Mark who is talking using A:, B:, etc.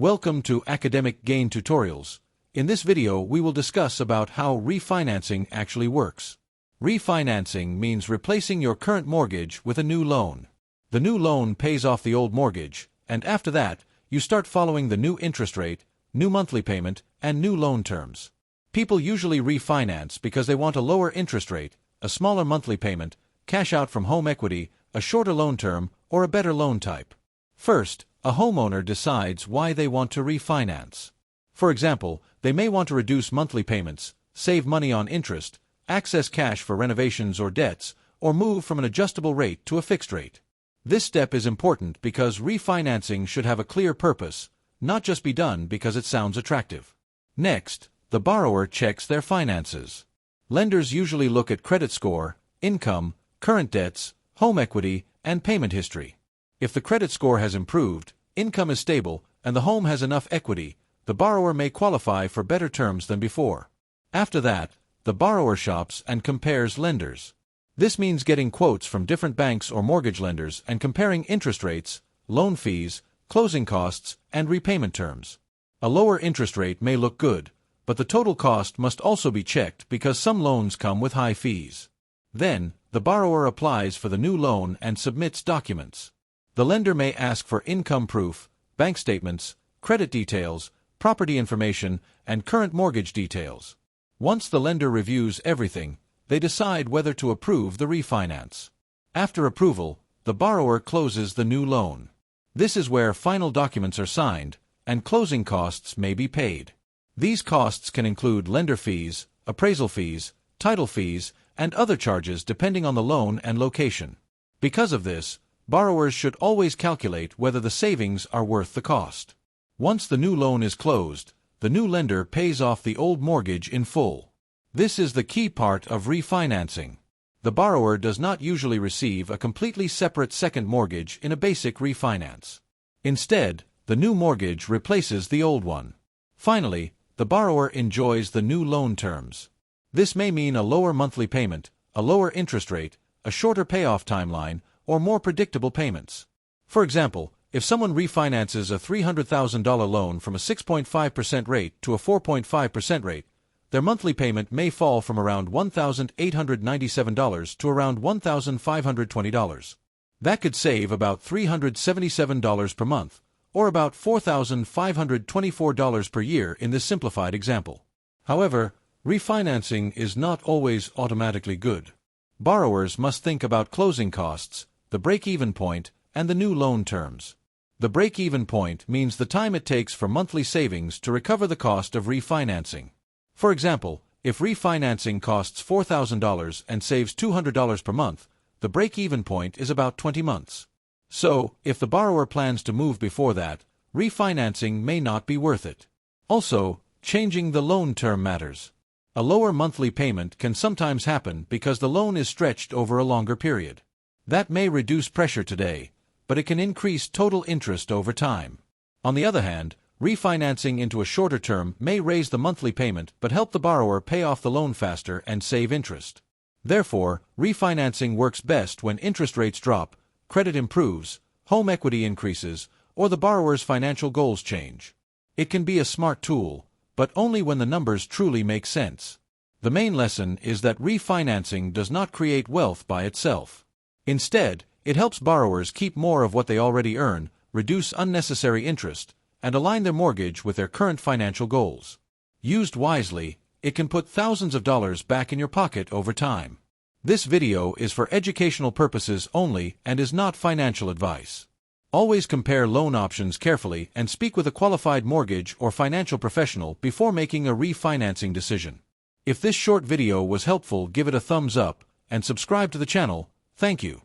A: Welcome to Academic Gain Tutorials. In this video we will discuss about how refinancing actually works. Refinancing means replacing your current mortgage with a new loan. The new loan pays off the old mortgage, and after that, you start following the new interest rate, new monthly payment, and new loan terms. People usually refinance because they want a lower interest rate, a smaller monthly payment, cash out from home equity, a shorter loan term, or a better loan type. First, a homeowner decides why they want to refinance. For example, they may want to reduce monthly payments, save money on interest, access cash for renovations or debts, or move from an adjustable rate to a fixed rate. This step is important because refinancing should have a clear purpose, not just be done because it sounds attractive. Next, the borrower checks their finances. Lenders usually look at credit score, income, current debts, home equity, and payment history. If the credit score has improved, income is stable, and the home has enough equity, the borrower may qualify for better terms than before. After that, the borrower shops and compares lenders. This means getting quotes from different banks or mortgage lenders and comparing interest rates, loan fees, closing costs, and repayment terms. A lower interest rate may look good, but the total cost must also be checked because some loans come with high fees. Then, the borrower applies for the new loan and submits documents. The lender may ask for income proof, bank statements, credit details, property information, and current mortgage details. Once the lender reviews everything, they decide whether to approve the refinance. After approval, the borrower closes the new loan. This is where final documents are signed, and closing costs may be paid. These costs can include lender fees, appraisal fees, title fees, and other charges depending on the loan and location. Because of this, borrowers should always calculate whether the savings are worth the cost. Once the new loan is closed, the new lender pays off the old mortgage in full. This is the key part of refinancing. The borrower does not usually receive a completely separate second mortgage in a basic refinance. Instead, the new mortgage replaces the old one. Finally, the borrower enjoys the new loan terms. This may mean a lower monthly payment, a lower interest rate, a shorter payoff timeline, or more predictable payments. For example, if someone refinances a $300,000 loan from a 6.5% rate to a 4.5% rate, their monthly payment may fall from around $1,897 to around $1,520. That could save about $377 per month, or about $4,524 per year in this simplified example. However, refinancing is not always automatically good. Borrowers must think about closing costs, the break-even point, and the new loan terms. The break-even point means the time it takes for monthly savings to recover the cost of refinancing. For example, if refinancing costs $4,000 and saves $200 per month, the break-even point is about 20 months. So, if the borrower plans to move before that, refinancing may not be worth it. Also, changing the loan term matters. A lower monthly payment can sometimes happen because the loan is stretched over a longer period. That may reduce pressure today, but it can increase total interest over time. On the other hand, refinancing into a shorter term may raise the monthly payment but help the borrower pay off the loan faster and save interest. Therefore, refinancing works best when interest rates drop, credit improves, home equity increases, or the borrower's financial goals change. It can be a smart tool, but only when the numbers truly make sense. The main lesson is that refinancing does not create wealth by itself. Instead, it helps borrowers keep more of what they already earn, reduce unnecessary interest, and align their mortgage with their current financial goals. Used wisely, it can put thousands of dollars back in your pocket over time. This video is for educational purposes only and is not financial advice. Always compare loan options carefully and speak with a qualified mortgage or financial professional before making a refinancing decision. If this short video was helpful, give it a thumbs up and subscribe to the channel. Thank you.